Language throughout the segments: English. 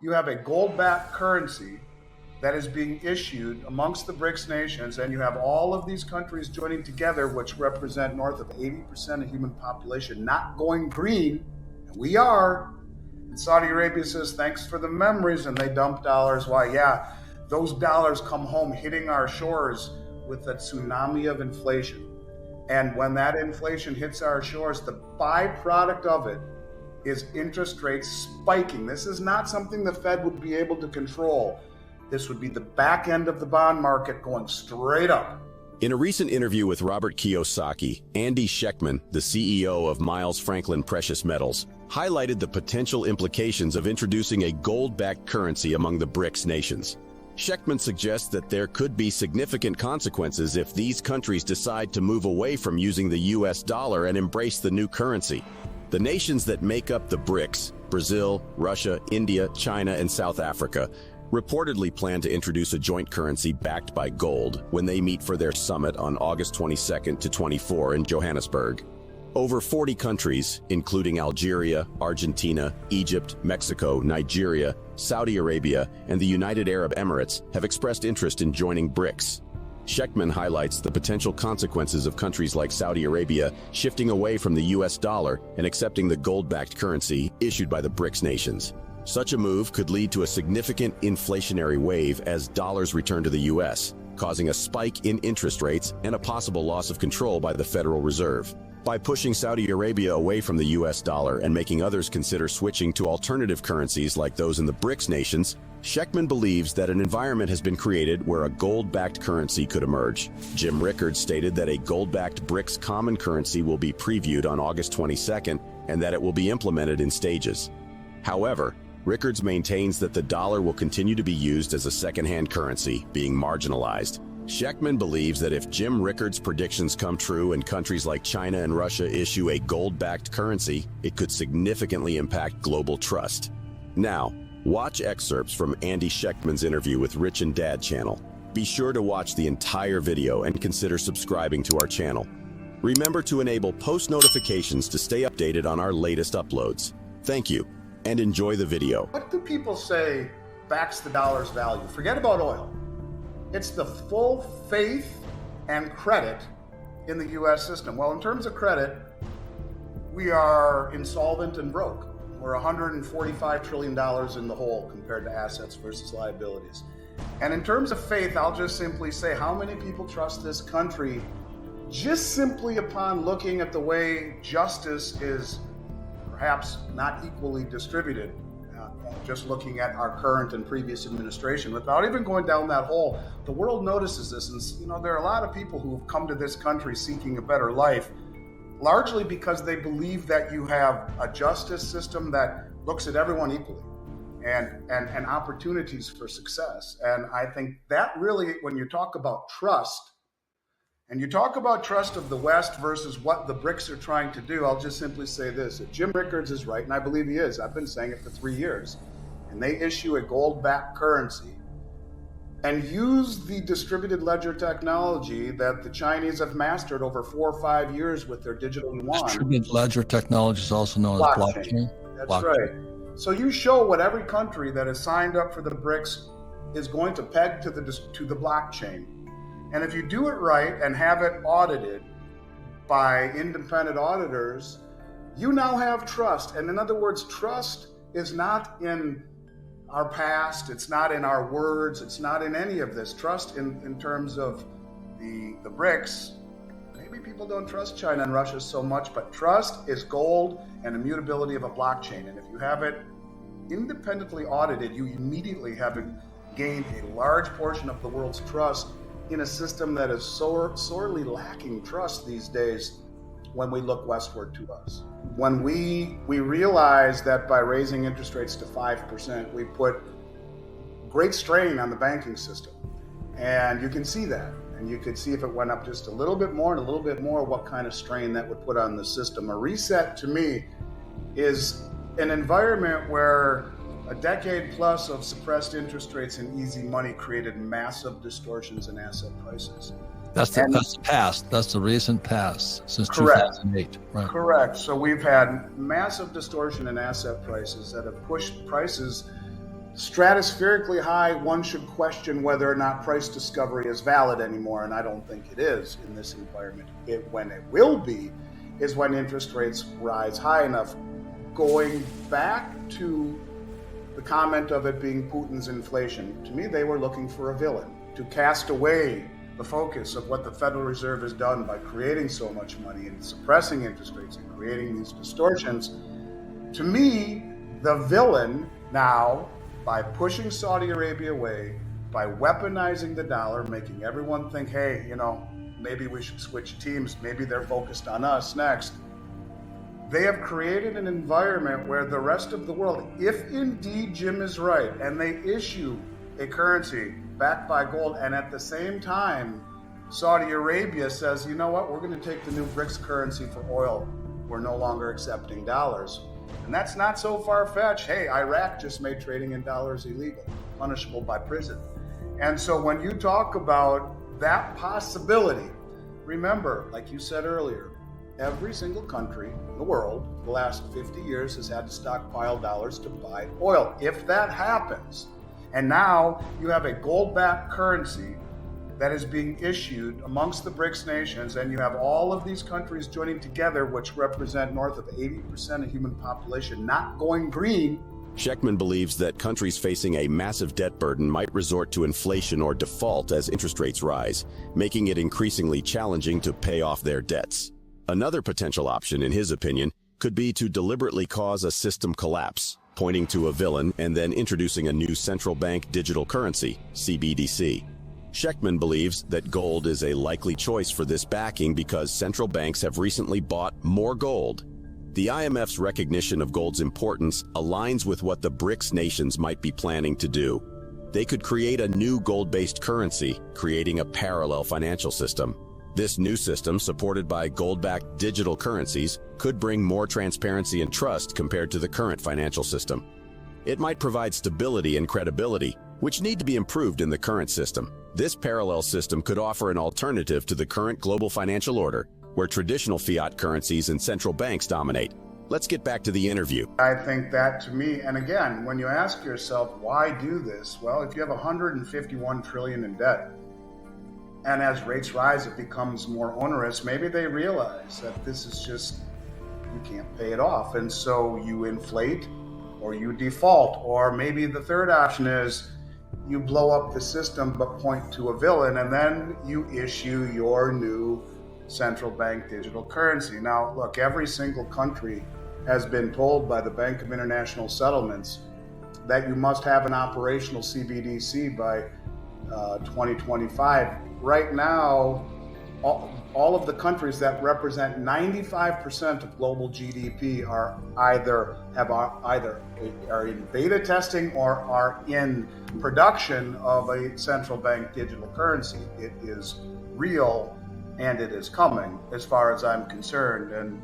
you have a gold-backed currency that is being issued amongst the BRICS nations, and you have all of these countries joining together, which represent north of 80% of human population, not going green, and we are. And Saudi Arabia says, thanks for the memories, and they dump dollars. Why, yeah, those dollars come home hitting our shores with a tsunami of inflation. And when that inflation hits our shores, the byproduct of it is interest rates spiking. This is not something the Fed would be able to control. This would be the back end of the bond market going straight up. In a recent interview with Robert Kiyosaki, Andy Schectman, the CEO of Miles Franklin Precious Metals, highlighted the potential implications of introducing a gold-backed currency among the BRICS nations. Schectman suggests that there could be significant consequences if these countries decide to move away from using the US dollar and embrace the new currency. The nations that make up the BRICS, Brazil, Russia, India, China, and South Africa, reportedly plan to introduce a joint currency backed by gold when they meet for their summit on August 22nd to 24 in Johannesburg. Over 40 countries, including Algeria, Argentina, Egypt, Mexico, Nigeria, Saudi Arabia, and the United Arab Emirates, have expressed interest in joining BRICS. Schectman highlights the potential consequences of countries like Saudi Arabia shifting away from the US dollar and accepting the gold-backed currency issued by the BRICS nations. Such a move could lead to a significant inflationary wave as dollars return to the US, causing a spike in interest rates and a possible loss of control by the Federal Reserve. By pushing Saudi Arabia away from the US dollar and making others consider switching to alternative currencies like those in the BRICS nations, Schectman believes that an environment has been created where a gold-backed currency could emerge. Jim Rickards stated that a gold-backed BRICS common currency will be previewed on August 22nd and that it will be implemented in stages. However, Rickards maintains that the dollar will continue to be used as a second-hand currency, being marginalized. Schectman believes that if Jim Rickards' predictions come true and countries like China and Russia issue a gold-backed currency, it could significantly impact global trust. Now, watch excerpts from Andy Schectman's interview with Rich and Dad channel. Be sure to watch the entire video and consider subscribing to our channel. Remember to enable post notifications to stay updated on our latest uploads. Thank you, and enjoy the video. What do people say backs the dollar's value? Forget about oil. It's the full faith and credit in the US system. Well, in terms of credit, we are insolvent and broke. We're $145 trillion in the hole compared to assets versus liabilities. And in terms of faith, I'll just simply say, how many people trust this country just simply upon looking at the way justice is perhaps not equally distributed? Just looking at our current and previous administration, without even going down that hole, the world notices this. And there are a lot of people who have come to this country seeking a better life, largely because they believe that you have a justice system that looks at everyone equally and opportunities for success. And I think that really, when you talk about trust, and you talk about trust of the West versus what the BRICS are trying to do, I'll just simply say this. If Jim Rickards is right, and I believe he is, I've been saying it for 3 years, and they issue a gold-backed currency and use the distributed ledger technology that the Chinese have mastered over 4 or 5 years with their digital yuan. Distributed ledger technology is also known as blockchain. That's right. So you show what every country that has signed up for the BRICS is going to peg to the blockchain. And if you do it right and have it audited by independent auditors, you now have trust. And in other words, trust is not in our past, it's not in our words, it's not in any of this. Trust in terms of the BRICS, maybe people don't trust China and Russia so much, but trust is gold and immutability of a blockchain. And if you have it independently audited, you immediately have gained a large portion of the world's trust in a system that is sorely lacking trust these days when we look westward to us. When we realize that by raising interest rates to 5%, we put great strain on the banking system. And you can see that. And you could see if it went up just a little bit more and a little bit more, what kind of strain that would put on the system. A reset, to me, is an environment where a decade plus of suppressed interest rates and easy money created massive distortions in asset prices. That's the past. That's the recent past since 2008. Right. Correct. So we've had massive distortion in asset prices that have pushed prices stratospherically high, one should question whether or not price discovery is valid anymore, and I don't think it is in this environment. When it will be is when interest rates rise high enough. Going back to the comment of it being Putin's inflation, to me they were looking for a villain to cast away the focus of what the Federal Reserve has done by creating so much money and suppressing interest rates and creating these distortions. To me, the villain now, by pushing Saudi Arabia away, by weaponizing the dollar, making everyone think, hey, maybe we should switch teams, maybe they're focused on us next. They have created an environment where the rest of the world, if indeed Jim is right, and they issue a currency backed by gold, and at the same time, Saudi Arabia says, you know what, we're going to take the new BRICS currency for oil. We're no longer accepting dollars. And that's not so far-fetched. Hey, Iraq just made trading in dollars illegal, punishable by prison. And so when you talk about that possibility, remember, like you said earlier, every single country in the world for the last 50 years has had to stockpile dollars to buy oil. If that happens, and now you have a gold-backed currency that is being issued amongst the BRICS nations, and you have all of these countries joining together, which represent north of 80% of human population, not going green. Schectman believes that countries facing a massive debt burden might resort to inflation or default as interest rates rise, making it increasingly challenging to pay off their debts. Another potential option, in his opinion, could be to deliberately cause a system collapse, pointing to a villain and then introducing a new central bank digital currency, CBDC. Schectman believes that gold is a likely choice for this backing because central banks have recently bought more gold. The IMF's recognition of gold's importance aligns with what the BRICS nations might be planning to do. They could create a new gold-based currency, creating a parallel financial system. This new system, supported by gold-backed digital currencies, could bring more transparency and trust compared to the current financial system. It might provide stability and credibility, which need to be improved in the current system. This parallel system could offer an alternative to the current global financial order, where traditional fiat currencies and central banks dominate. Let's get back to the interview. I think that, to me, and again, when you ask yourself, why do this? Well, if you have 151 trillion in debt, and as rates rise, it becomes more onerous, maybe they realize that this is just, you can't pay it off. And so you inflate or you default, or maybe the third option is you blow up the system but point to a villain, and then you issue your new central bank digital currency. Now, look, every single country has been told by the Bank of International Settlements that you must have an operational CBDC by 2025. Right now, all of the countries that represent 95% of global GDP are either in beta testing or are in production of a central bank digital currency. It is real and it is coming, as far as I'm concerned. And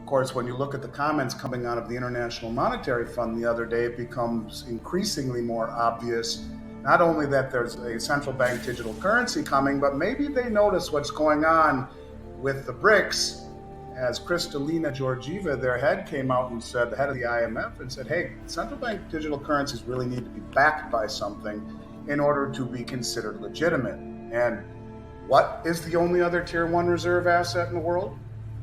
of course, when you look at the comments coming out of the International Monetary Fund the other day, it becomes increasingly more obvious not only that there's a central bank digital currency coming, but maybe they notice what's going on with the BRICS, as Kristalina Georgieva, their head, came out and said, the head of the IMF, and said, hey, central bank digital currencies really need to be backed by something in order to be considered legitimate. And what is the only other tier one reserve asset in the world?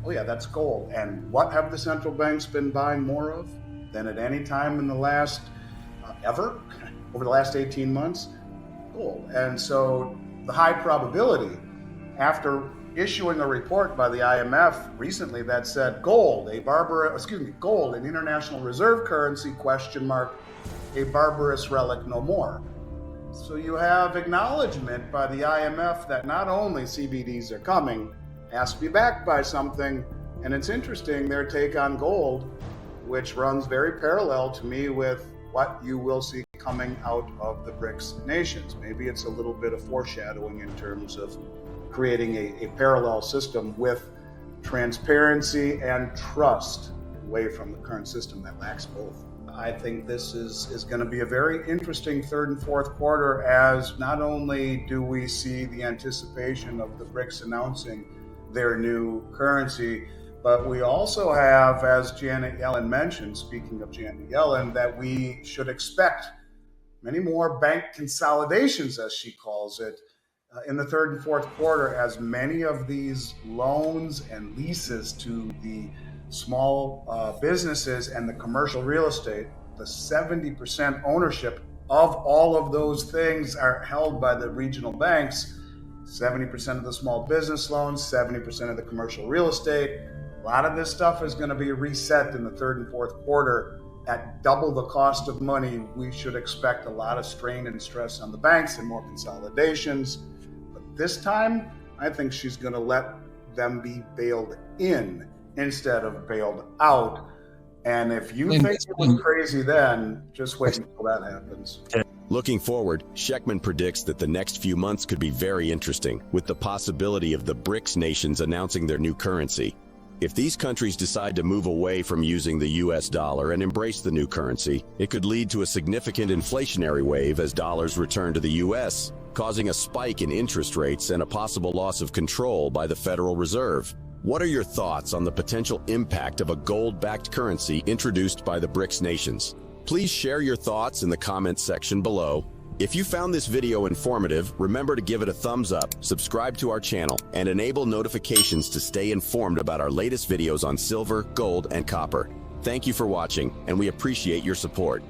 Oh yeah, that's gold. And what have the central banks been buying more of than at any time in the last, over the last 18 months? Gold. And so the high probability, after issuing a report by the IMF recently that said gold, gold, an international reserve currency, a barbarous relic no more. So you have acknowledgement by the IMF that not only CBDs are coming, has to be backed by something. And it's interesting, their take on gold, which runs very parallel to me with what you will see coming out of the BRICS nations. Maybe it's a little bit of foreshadowing in terms of creating a parallel system with transparency and trust away from the current system that lacks both. I think this is going to be a very interesting third and fourth quarter, as not only do we see the anticipation of the BRICS announcing their new currency, but we also have, as Janet Yellen mentioned, speaking of Janet Yellen, that we should expect many more bank consolidations, as she calls it, in the third and fourth quarter, as many of these loans and leases to the small businesses and the commercial real estate, the 70% ownership of all of those things are held by the regional banks. 70% of the small business loans, 70% of the commercial real estate. A lot of this stuff is going to be reset in the third and fourth quarter at double the cost of money. We should expect a lot of strain and stress on the banks and more consolidations. But this time, I think she's going to let them be bailed in instead of bailed out. And if you think it was crazy then, just wait until that happens. Looking forward, Schectman predicts that the next few months could be very interesting, with the possibility of the BRICS nations announcing their new currency. If these countries decide to move away from using the US dollar and embrace the new currency, it could lead to a significant inflationary wave as dollars return to the US, causing a spike in interest rates and a possible loss of control by the Federal Reserve. What are your thoughts on the potential impact of a gold-backed currency introduced by the BRICS nations? Please share your thoughts in the comments section below. If you found this video informative, remember to give it a thumbs up, subscribe to our channel, and enable notifications to stay informed about our latest videos on silver, gold, and copper. Thank you for watching, and we appreciate your support.